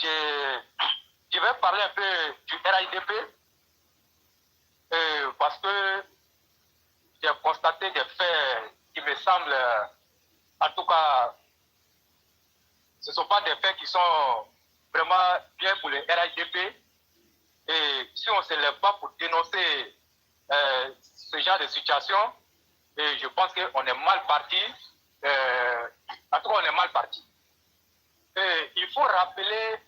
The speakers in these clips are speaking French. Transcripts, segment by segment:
je vais parler un peu du RIDP parce que j'ai constaté des faits qui me semblent, en tout cas, ce ne sont pas des faits qui sont vraiment bien pour le RIDP. Et si on ne se lève pas pour dénoncer ce genre de situation, je pense qu'on est mal parti. En tout cas, on est mal parti. Il faut rappeler,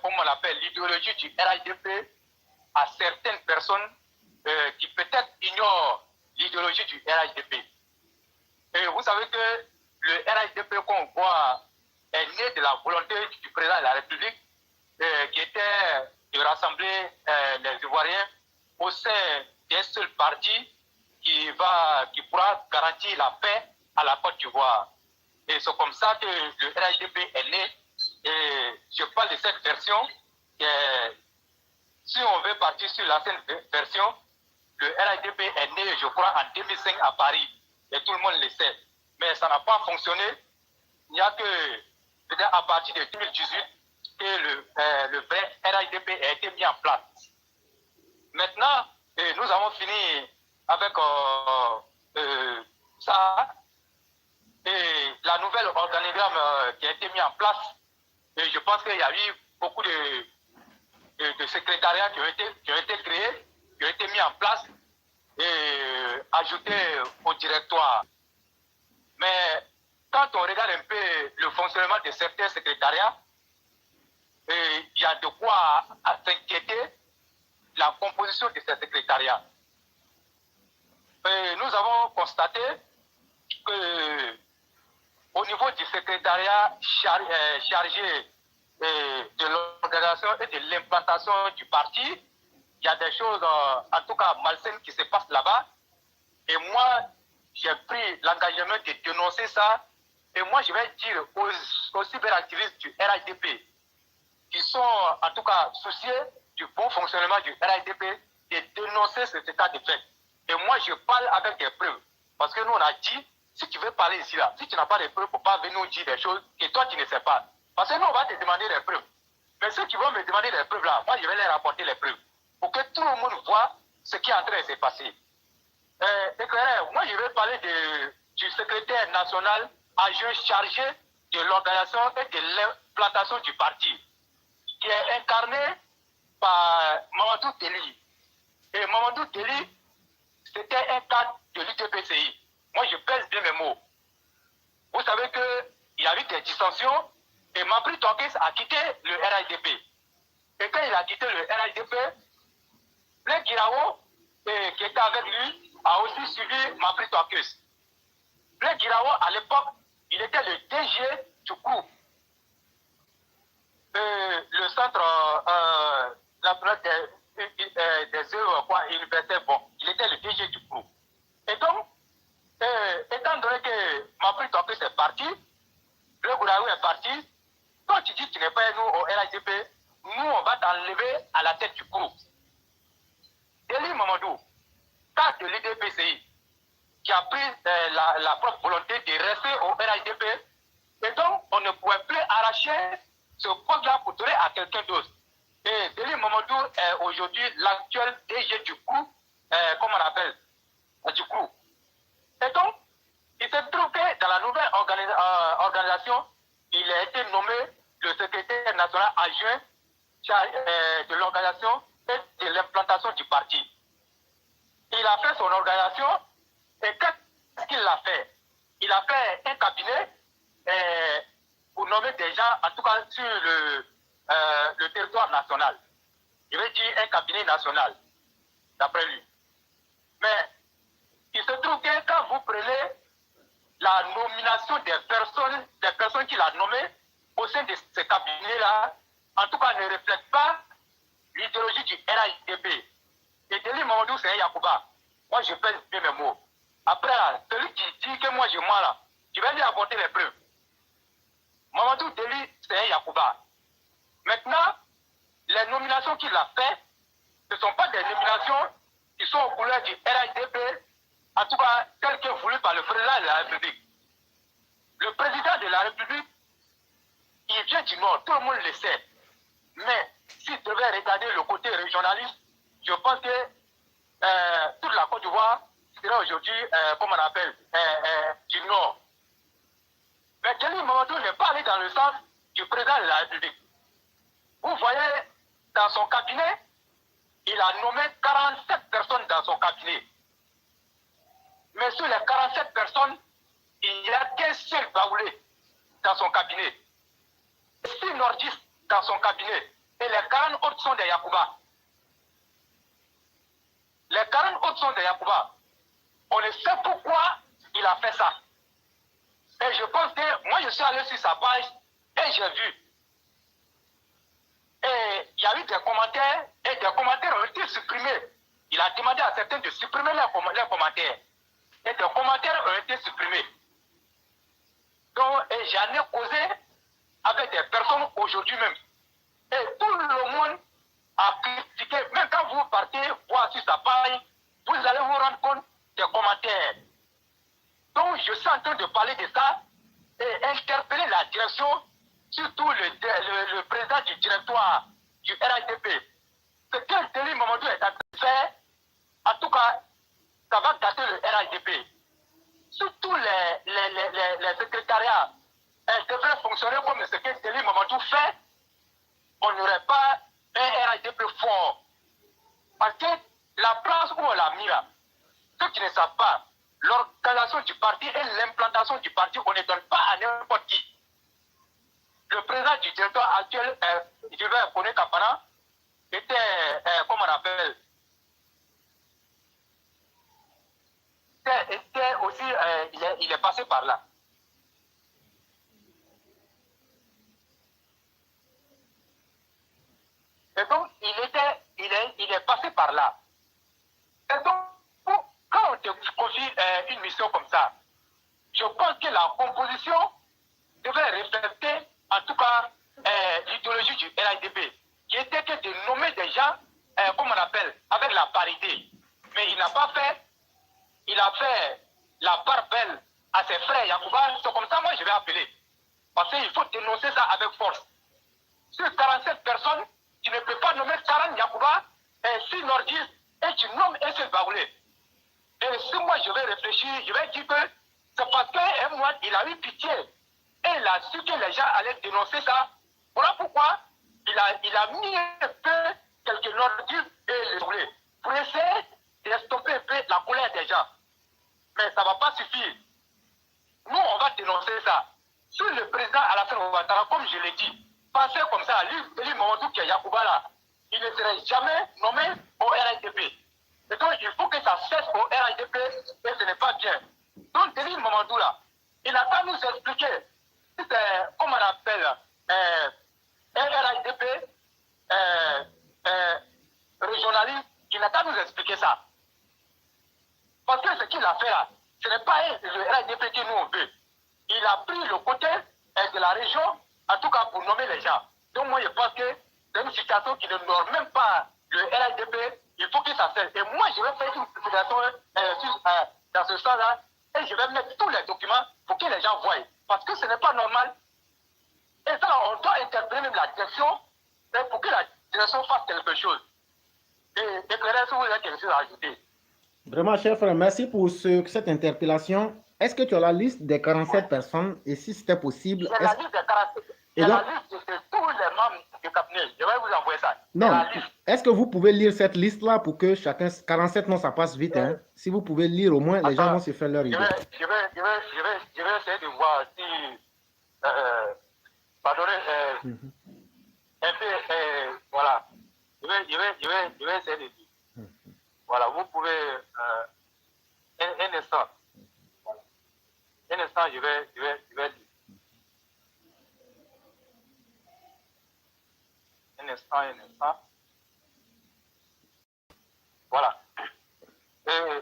comment on l'appelle, l'idéologie du RIDP à certaines personnes qui peut-être ignorent l'idéologie du RIDP. Et vous savez que le RIDP qu'on voit est né de la volonté du président de la République qui était de rassembler les Ivoiriens au sein d'un seul parti qui pourra garantir la paix à la Côte d'Ivoire. Et c'est comme ça que le RIDP est né. Et je parle de cette version. Si on veut partir sur l'ancienne version, le RIDP est né, je crois, en 2005 à Paris. Et tout le monde le sait. Mais ça n'a pas fonctionné. Il n'y a que peut-être à partir de 2018 que le vrai RIDP a été mis en place. Maintenant, nous avons fini avec ça. Et la nouvelle organigramme qui a été mis en place, et je pense qu'il y a eu beaucoup de secrétariats qui ont été créés, qui ont été mis en place et ajoutés au directoire. Mais quand on regarde un peu le fonctionnement de certains secrétariats, il y a de quoi s'inquiéter la composition de ces secrétariats. Nous avons constaté que au niveau du secrétariat chargé de l'organisation et de l'implantation du parti, il y a des choses, en tout cas malsaines, qui se passent là-bas. Et moi, j'ai pris l'engagement de dénoncer ça. Et moi, je vais dire aux cyberactivistes du RIDP, qui sont en tout cas souciés du bon fonctionnement du RIDP, de dénoncer cet état de fait. Et moi, je parle avec des preuves. Parce que nous, on a dit, si tu veux parler ici, là, si tu n'as pas de preuves, il ne faut pas venir nous dire des choses que toi, tu ne sais pas. Parce que nous, on va te demander des preuves. Mais ceux qui vont me demander des preuves, là, moi, je vais leur apporter les preuves. Pour que tout le monde voit ce qui est en train de se passer. Moi, je vais parler du secrétaire national adjoint chargé de l'organisation et de l'implantation du parti, qui est incarné par Mamadou Teli. Et Mamadou Teli, c'était un cadre de l'UTPCI. Moi, je pèse bien mes mots. Vous savez qu'il y a eu des dissensions et Mabri Tokis a quitté le RIDP. Et quand il a quitté le RIDP, Blaise Guirawo, qui était avec lui, a aussi suivi Mabri Tokis. Blaise Guirawo, à l'époque, il était le DG du groupe. Le centre national des œuvres universitaires, bon, il était le DG du groupe. Et donc, étant donné que Mabri Tokis est parti, le Gouraou est parti, quand tu dis que tu n'es pas nous au RIDP, nous on va t'enlever à la tête du groupe. Deli Mamadou, cadre de l'IDPCI, qui a pris la propre volonté de rester au RIDP, et donc on ne pouvait plus arracher ce poste-là pour donner à quelqu'un d'autre. Et Deli Mamadou est aujourd'hui l'actuel DG du groupe, comment on appelle, du groupe. Et donc, il se trouve que dans la nouvelle organisation, il a été nommé le secrétaire national adjoint de l'organisation et de l'implantation du parti. Il a fait son organisation et qu'est-ce qu'il a fait? Il a fait un cabinet pour nommer des gens, en tout cas sur le territoire national. Je veux dire un cabinet national, d'après lui. Mais il se trouve que quand vous prenez la nomination des personnes qu'il a nommées au sein de ce cabinet-là, en tout cas ne reflète pas l'idéologie du RIDP. Et Deli Mamadou, c'est un Yacouba. Moi, je pèse bien mes mots. Après, celui qui dit que moi, je mens là, je vais lui apporter les preuves. Mamadou Deli, c'est un Yacouba. Maintenant, les nominations qu'il a faites, ce ne sont pas des nominations qui sont aux couleurs du RIDP, en tout cas, tel que voulu par le président de la République. Le président de la République, il il vient du Nord, tout le monde le sait. Mais s'il devait regarder le côté régionaliste, je pense que toute la Côte d'Ivoire serait aujourd'hui, comment on appelle, du Nord. Mais Djeli Mamadou n'est pas allé dans le sens du président de la République. Vous voyez, dans son cabinet, il a nommé 47 personnes dans son cabinet. Mais sur les 47 personnes, il n'y a qu'un seul baoulé dans son cabinet. 6 nordistes dans son cabinet. Et les 40 autres sont des Yacouba. Les 40 autres sont des Yacouba. On ne sait pourquoi il a fait ça. Et je pense que moi je suis allé sur sa page et j'ai vu. Et il y a eu des commentaires et des commentaires ont été supprimés. Il a demandé à certains de supprimer les commentaires. Et des commentaires ont été supprimés. Donc, j'en ai causé avec des personnes aujourd'hui même. Et tout le monde a critiqué. Même quand vous partez voir sur sa page, vous allez vous rendre compte des commentaires. Donc, je suis en train de parler de ça et interpeller la direction, surtout le président du directoire du RADP. Ce que Djeli Mamadou est en train de faire, en tout cas, ça va gâter le RADP. Surtout les secrétariats, elles devraient fonctionner comme ce que Djeli Mamadou fait. On n'aurait pas un RADP fort. Parce que la place où on l'a mis là, ceux qui ne savent pas, l'organisation du parti et l'implantation du parti, on ne donne pas à n'importe qui. Le président du directoire actuel, je vais connaître Kapana, était, comment on appelle, était aussi, il est passé par là. Et donc, il est passé par là. Et donc, quand on te confie une mission comme ça, je pense que la composition devrait refléter, en tout cas, l'idéologie du RADP, qui était que de nommer des gens, comme on appelle, avec la parité. Mais il n'a pas fait, il a fait la part belle à ses frères Yacouba. C'est comme ça, moi, je vais appeler. Parce qu'il faut dénoncer ça avec force. Sur 47 personnes, tu ne peux pas nommer 40 Yacouba et 6 nordistes et tu nommes un seul baoulé. Et si moi je vais réfléchir, je vais dire que c'est parce qu'un mois, il a eu pitié. Et il a su que les gens allaient dénoncer ça. Voilà pourquoi il a mis un peu quelques nordistes et les baoulés pour essayer d'estomper un peu la colère des gens. Mais ça ne va pas suffire. Nous, on va dénoncer ça. Sur le président Alassane Ouattara, comme je l'ai dit, pensez comme ça, lui Mamadou qui est Yacouba là, il ne serait jamais nommé au RADP. Et donc, il faut que ça cesse au RADP et ce n'est pas bien. Donc, Djeli Mamadou là, il n'a pas nous expliquer, si c'est, comment on appelle, un RADP régionaliste, il n'a pas nous expliquer ça. Parce que ce qu'il a fait là, ce n'est pas le RADP que nous on veut. Il a pris le côté de la région, en tout cas pour nommer les gens. Donc moi je pense que c'est une situation qui ne norme même pas le RADP, il faut que ça cesse. Et moi je vais faire une publication dans ce sens-là et je vais mettre tous les documents pour que les gens voient. Parce que ce n'est pas normal. Et ça, on doit interpeller même la direction pour que la direction fasse quelque chose. Et éclairer si vous avez quelque chose à ajouter. Vraiment, cher frère, merci pour cette interpellation. Est-ce que tu as la liste des 47 personnes et si c'était possible? J'ai la liste des 47. J'ai la liste de tous les membres du cabinet. Je vais vous envoyer ça. Non. Est-ce que vous pouvez lire cette liste-là pour que chacun... 47 non, ça passe vite. Hein? Si vous pouvez lire, au moins, les gens vont se faire leur idée. Je vais essayer de voir si... pardonnez, un peu... voilà. Je vais essayer de dire. Voilà, vous pouvez... un instant. Voilà. Un instant, je vais lire. Un instant. Voilà. Et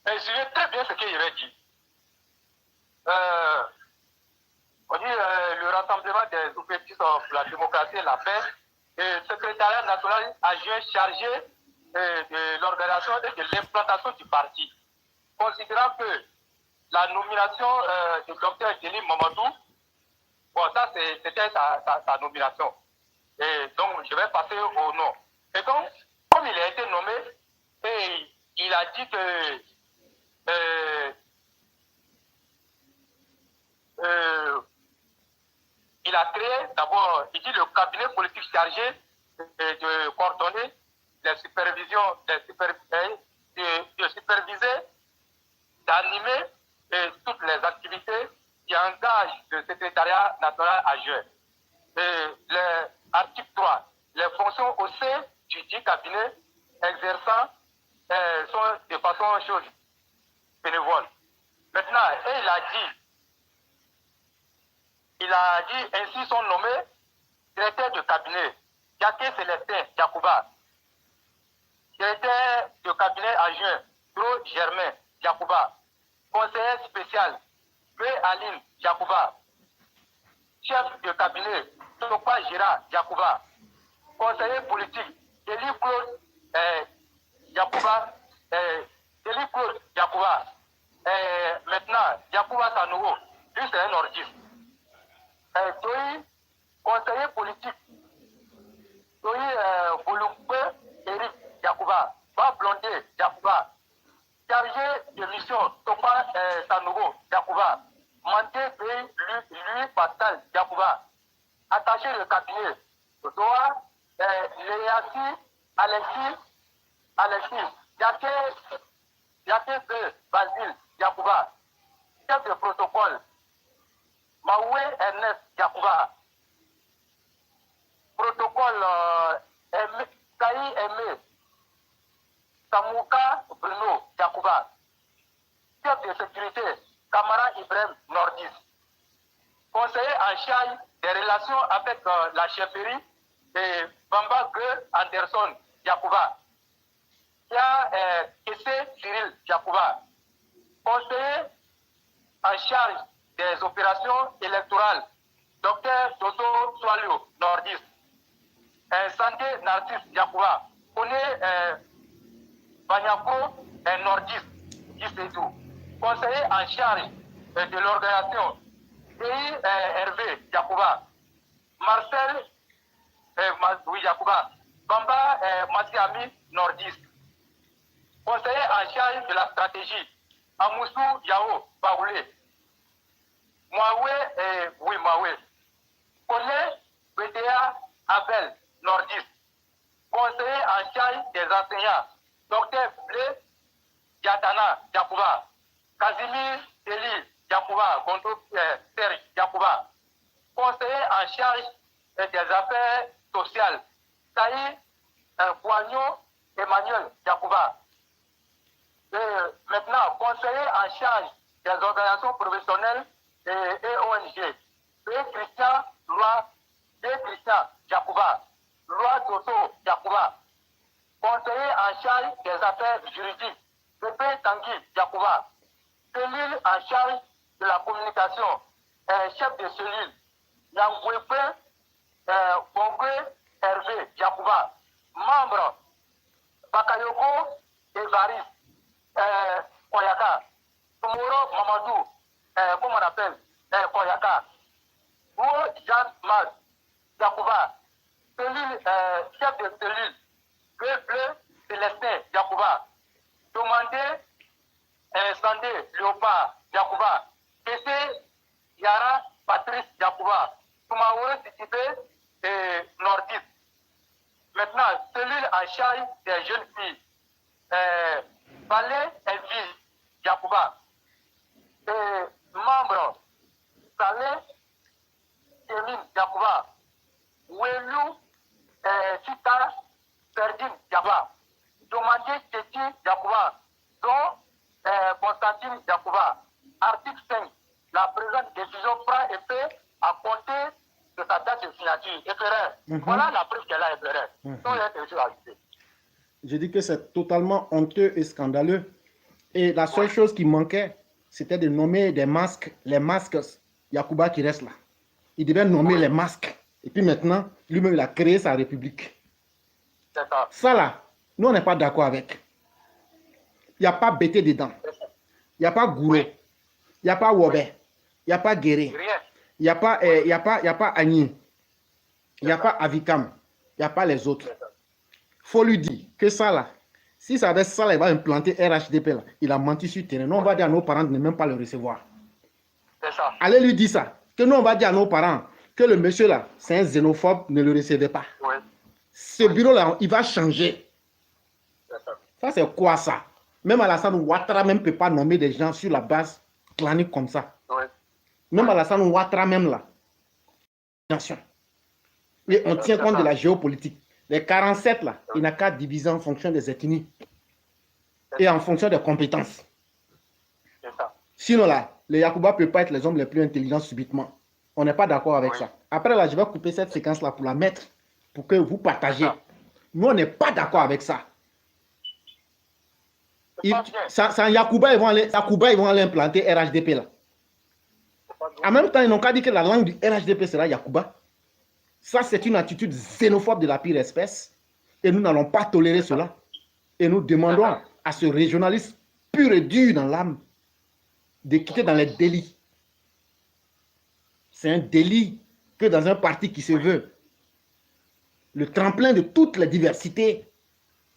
je vais très bien ce que je vais dire. On dit le rassemblement des opérations pour la démocratie et la paix, le secrétariat national adjoint chargé de l'organisation et de l'implantation du parti. Considérant que la nomination du docteur Djeli Mamadou Bon, ça, c'était sa nomination. Et donc, je vais passer au nom. Et donc, comme il a été nommé, et il a dit que il a créé d'abord, il dit le cabinet politique chargé de coordonner les supervisions, de superviser, d'animer toutes les activités qui engagent le secrétariat national adjoint. L'article 3, les fonctions au sein du dit cabinet exerçant sont de façon bénévole. Maintenant, il a dit ainsi sont nommés directeur de cabinet Yaké Célestin Yacouba, directeur de cabinet adjoint Gros Germain Yacouba, conseiller spécial B. Aline Yacouba, chef de cabinet Topa Gira Yacouba, conseiller politique Eli Claude Yacouba, maintenant Yacouba Sanogo, lui c'est un nordiste. Toyi, conseiller politique, Toyi Volumpe Eric Yacouba, Ba Blondé Yacouba, chargé de mission Topa Sanogo Yacouba, Manté lui Pascal Yacouba, attaché de cabinet, Doa Léasi Alexis, Yaké B. Basile Yacouba, chef de protocole, Maoué Ernest Yacouba, protocole Kaï Aimé, Samouka Bruno Yacouba, chef de sécurité, Kamara Ibrahim Nordis, conseiller en charge des relations avec la chefferie et Bamba G. Anderson Yacouba, il y a Kessé Cyril Yacouba, conseiller en charge des opérations électorales, Dr. Dodo Soalio Nordis, santé Narcisse Yacouba, connaît Banyako Nordis, Gisetou, conseiller en charge de l'organisation, Hervé Yacouba, Marcel Yacouba, Bamba Masiami Nordis, conseiller en charge de la stratégie, Amoussou Yao Baoulé, Mouawé, Collet BDA Abel Nordis, conseiller en charge des enseignants, Dr. Blé Yatana Yacouba, Casimir Deli Yacouba, Serge Yacouba, conseiller en charge des affaires sociales, Saïd Boignon Emmanuel Yacouba. Maintenant, conseiller en charge des organisations professionnelles et ONG, Christian Yacouba, Loi Dosso Yacouba, conseiller en charge des affaires juridiques, Pépé Tanguy Yacouba, cellule en charge de la communication, chef de cellule, Yangwebe Bongwe Hervé Yacouba, membre, Bakayoko Evaris Koyaka, Tomoro Mamadou, comment on appelle, Koyaka, Ou Jean Maz Yacouba, cellule, chef de cellule, Bleu Célestin Yacouba, demandé Sandé Léopard Yacouba, Kessé Yara Patrice Yacouba, Toumaouro Titibé et Nordis. Maintenant, cellule en charge des jeunes filles, Valé Elvie Yacouba, membre Salé Kémine Yacouba, Ouelou Sita Serdine Yacouba, demandé Teti Yacouba, dont Constantine Yacouba. Article 5. La présente décision prend effet à compter de sa date de signature. Voilà la preuve qu'elle a effleurée. Je dis que c'est totalement honteux et scandaleux. Et la seule chose qui manquait, c'était de nommer des masques, les masques Yacouba qui restent là. Il devait nommer les masques. Et puis maintenant, lui-même, il a créé sa république. C'est ça. Ça là, nous, on n'est pas d'accord avec. Il n'y a pas Bété dedans. Il n'y a pas Gourou. Il n'y a pas Wobé. Il n'y a pas Guéré. Rien. Il n'y a pas, Agni. Il n'y a pas Avikam. Il n'y a pas les autres. Il faut lui dire que ça là, si ça avait ça là, il va implanter RHDP là. Il a menti sur le terrain. Nous, on va dire à nos parents de ne même pas le recevoir. C'est ça. Allez lui dire ça. Que nous, on va dire à nos parents que le monsieur là, c'est un xénophobe, ne le recevez pas. Oui. Ce bureau là, il va changer. Ça, c'est quoi ça? Même Alassane Ouattara même ne peut pas nommer des gens sur la base clanique comme ça. Oui. Même Alassane Ouattara même là. Et on tient compte de la géopolitique. Les 47 là, il n'a qu'à diviser en fonction des ethnies et en fonction des compétences. Sinon là, les Yacouba ne peuvent pas être les hommes les plus intelligents subitement. On n'est pas d'accord avec ça. Après là, je vais couper cette séquence là pour la mettre, pour que vous partagiez. Nous, on n'est pas d'accord avec ça. Sans Yacouba, ils vont aller implanter RHDP là. En même temps, ils n'ont qu'à dire que la langue du RHDP sera Yacouba. Ça, c'est une attitude xénophobe de la pire espèce. Et nous n'allons pas tolérer cela. Et nous demandons à ce régionaliste pur et dur dans l'âme de quitter dans les délits. C'est un délit que dans un parti qui se veut le tremplin de toutes les diversités,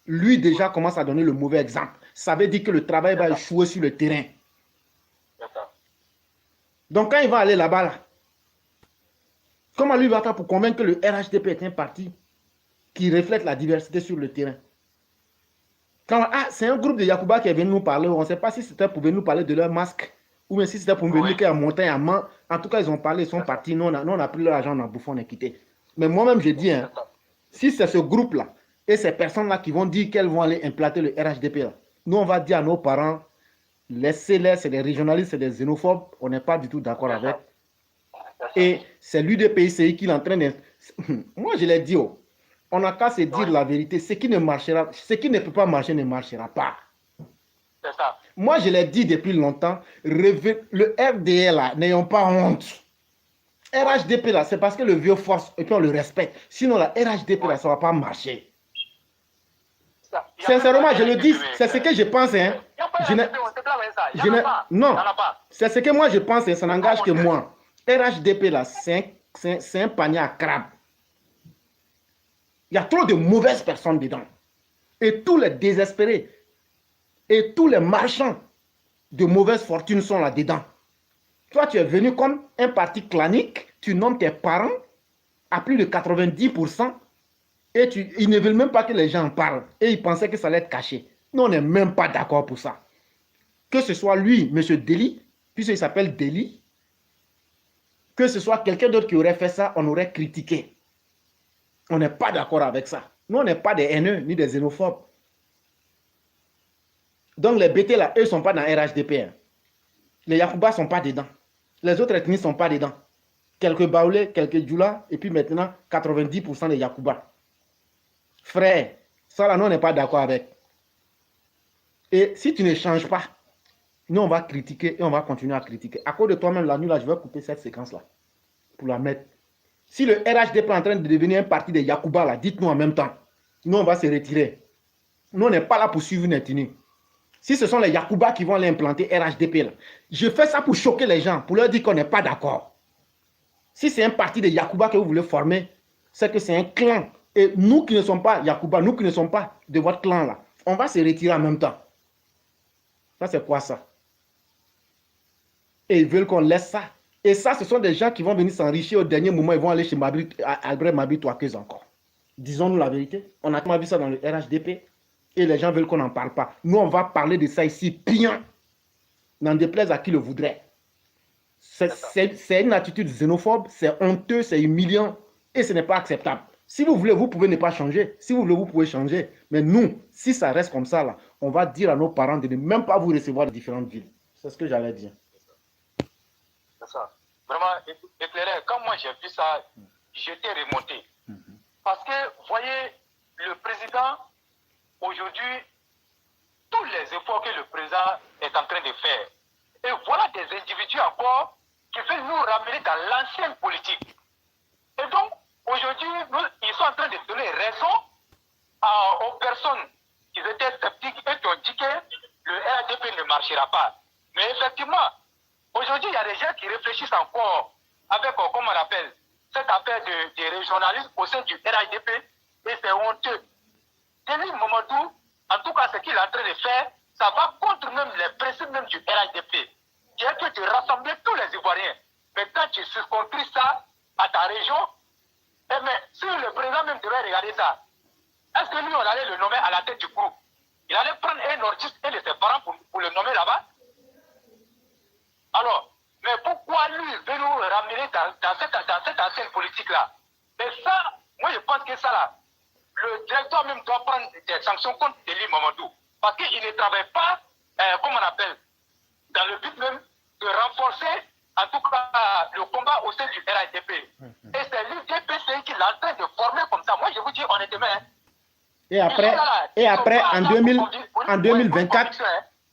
lui déjà commence à donner le mauvais exemple. Ça veut dire que le travail va échouer sur le terrain. Donc quand il va aller là-bas, là, comment lui va faire pour convaincre que le RHDP est un parti qui reflète la diversité sur le terrain? C'est un groupe de Yacouba qui est venu nous parler. On ne sait pas si c'était pour venir nous parler de leur masque ou bien si c'était pour venir qu'à montagne à main. En tout cas, ils ont parlé, ils sont partis. Nous, on a pris leur argent, on a bouffé, on a quitté. Mais moi-même, je dis, hein, si c'est ce groupe-là et ces personnes-là qui vont dire qu'elles vont aller implanter le RHDP, là, nous, on va dire à nos parents, laissez-les, c'est des régionalistes, c'est des xénophobes. On n'est pas du tout d'accord avec. Et c'est l'UDPCI qui est en train de... Moi, je l'ai dit, oh, on n'a qu'à se dire la vérité. Ce qui ne marchera, ce qui ne peut pas marcher ne marchera pas. C'est ça. Moi, je l'ai dit depuis longtemps, le RDL, là, n'ayons pas honte. RHDP, là, c'est parce que le vieux force et puis on le respecte. Sinon, la RHDP, là, ça ne va pas marcher. Sincèrement, je le dis, c'est ce que je pense. Hein. Non, c'est ce que moi je pense, et ça n'engage que moi. RHDP, là, c'est un panier à crabes. Il y a trop de mauvaises personnes dedans. Et tous les désespérés et tous les marchands de mauvaise fortune sont là-dedans. Toi, tu es venu comme un parti clanique, tu nommes tes parents à plus de 90% et ils ne veulent même pas que les gens en parlent. Et ils pensaient que ça allait être caché. Nous, on n'est même pas d'accord pour ça. Que ce soit lui, M. Deli, puisqu'il s'appelle Deli, que ce soit quelqu'un d'autre qui aurait fait ça, on aurait critiqué. On n'est pas d'accord avec ça. Nous, on n'est pas des haineux ni des xénophobes. Donc, les BT là, eux ne sont pas dans RHDP. Hein. Les Yacouba ne sont pas dedans. Les autres ethnies ne sont pas dedans. Quelques Baoulés, quelques Djoula, et puis maintenant, 90% des Yacouba. Frère, ça là, nous, on n'est pas d'accord avec. Et si tu ne changes pas, nous, on va critiquer et on va continuer à critiquer. À cause de toi-même, la nuit, là, je vais couper cette séquence-là pour la mettre. Si le RHDP est en train de devenir un parti des Yacouba, là, dites-nous en même temps. Nous, on va se retirer. Nous, on n'est pas là pour suivre une ethnie. Si ce sont les Yacouba qui vont aller implanter RHDP, là, je fais ça pour choquer les gens, pour leur dire qu'on n'est pas d'accord. Si c'est un parti des Yacouba que vous voulez former, c'est que c'est un clan. Et nous qui ne sommes pas Yacouba, nous qui ne sommes pas de votre clan, là, on va se retirer en même temps. Ça, c'est quoi ça? Et ils veulent qu'on laisse ça. Et ça, ce sont des gens qui vont venir s'enrichir au dernier moment. Ils vont aller chez Albert Mabi Touakeuse encore. Disons-nous la vérité. On a vu ça dans le RHDP. Et les gens veulent qu'on n'en parle pas. Nous, on va parler de ça ici, bien. N'en déplaise à qui le voudrait. C'est une attitude xénophobe. C'est honteux, c'est humiliant. Et ce n'est pas acceptable. Si vous voulez, vous pouvez ne pas changer. Si vous voulez, vous pouvez changer. Mais nous, si ça reste comme ça, là, on va dire à nos parents de ne même pas vous recevoir de différentes villes. C'est ce que j'allais dire. C'est ça. Vraiment éclairé. Quand moi j'ai vu ça, j'étais remonté. Parce que, vous voyez, le président, aujourd'hui, tous les efforts que le président est en train de faire, et voilà des individus encore qui veulent nous ramener dans l'ancienne politique. Et donc, aujourd'hui, ils sont en train de donner raison aux personnes qui étaient sceptiques et qui ont dit que le RHDP ne marchera pas. Mais effectivement, aujourd'hui, il y a des gens qui réfléchissent encore avec, comment on appelle, cette affaire de régionalisme au sein du RHDP, et c'est honteux. Denis Mamadou, en tout cas, ce qu'il est en train de faire, ça va contre même les principes même du RHDP, qui est que de rassembler tous les Ivoiriens. Mais quand tu circonscris ça à ta région, eh bien, si le président même devait regarder ça, est-ce que lui, on allait le nommer à la tête du groupe? Il allait prendre un nordiste et de ses parents pour le nommer là-bas? Alors, mais pourquoi lui veut nous ramener dans cette ancienne politique-là? Mais ça, moi je pense que ça là, le directeur même doit prendre des sanctions contre Denis Mamadou. Parce qu'il ne travaille pas, comme on appelle, dans le but même de renforcer, en tout cas, le combat au sein du RHDP. Et c'est l'UDPC qui est en train de former comme ça. Moi, je vous dis honnêtement. Et après en 2024,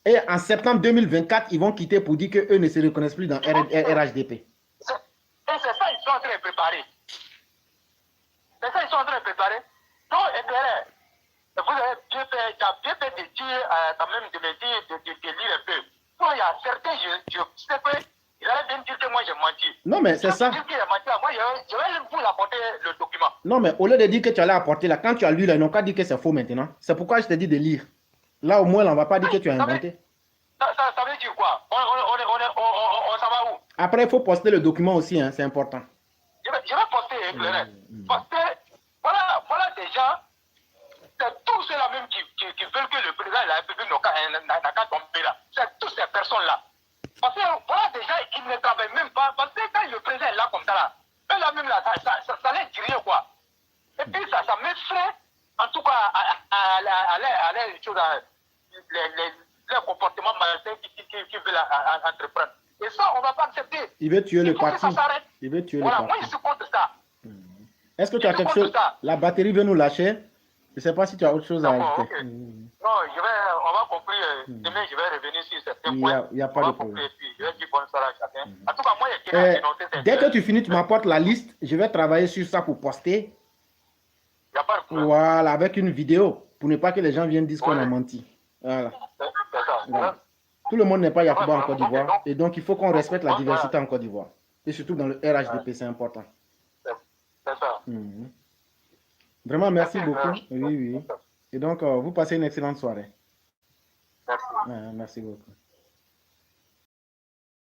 et en septembre 2024, ils vont quitter pour dire qu'eux ne se reconnaissent plus dans RHDP. Et c'est ça qu'ils sont en train de préparer. C'est ça qu'ils sont en train de préparer. Donc, vous avez bien fait de dire, quand même, de me dire, de lire un peu. Donc, il y a certains, je sais que, il allait bien dire que moi j'ai menti. Non, mais c'est ça. Dire qu'il a menti, moi, je vais vous apporter le document. Non, mais au lieu de dire que tu allais apporter là, quand tu as lu là, ils n'ont qu'à dire que c'est faux maintenant. C'est pourquoi je t'ai dit de lire. Là, au moins, on ne va pas dire que tu as inventé. Ça veut dire quoi? On s'en va où? Après, il faut poster le document aussi, hein, c'est important. Je vais poster, éclairé. Parce que, voilà des gens, c'est tous ceux-là même qui veulent que le président de la République n'a qu'à tomber là. C'est toutes ces personnes-là. Parce que voilà des gens qui ne travaillent même pas. Parce que quand le président est là comme ça là, eux là même là, ça les dit rien quoi. Et puis ça m'effraie, en tout cas, les comportements malsains qui veulent entreprendre. Et ça, on ne va pas accepter. Il veut tuer le parti. Il veut tuer le parti. Moi, je suis contre ça. Est-ce que tu as quelque chose? La batterie veut nous lâcher. Je ne sais pas si tu as autre chose à ajouter. Okay. Non, on va conclure. Demain, je vais revenir sur certains points. Il n'y a pas de problème. Je vais dire bonsoir à chacun. En tout cas, moi, je tiens à dénoncer cette... Dès que tu finis, tu m'apportes la liste. Je vais travailler sur ça pour poster. Il n'y a pas de problème. Voilà, avec une vidéo. Pour ne pas que les gens viennent dire qu'on a menti. Voilà. C'est ça. Voilà. Tout le monde n'est pas Yacouba en Côte d'Ivoire. Et donc, il faut qu'on respecte la diversité en Côte d'Ivoire. Et surtout dans le RHDP, c'est important. C'est ça. Vraiment, merci beaucoup. Oui. Et donc, vous passez une excellente soirée. Merci. Merci beaucoup.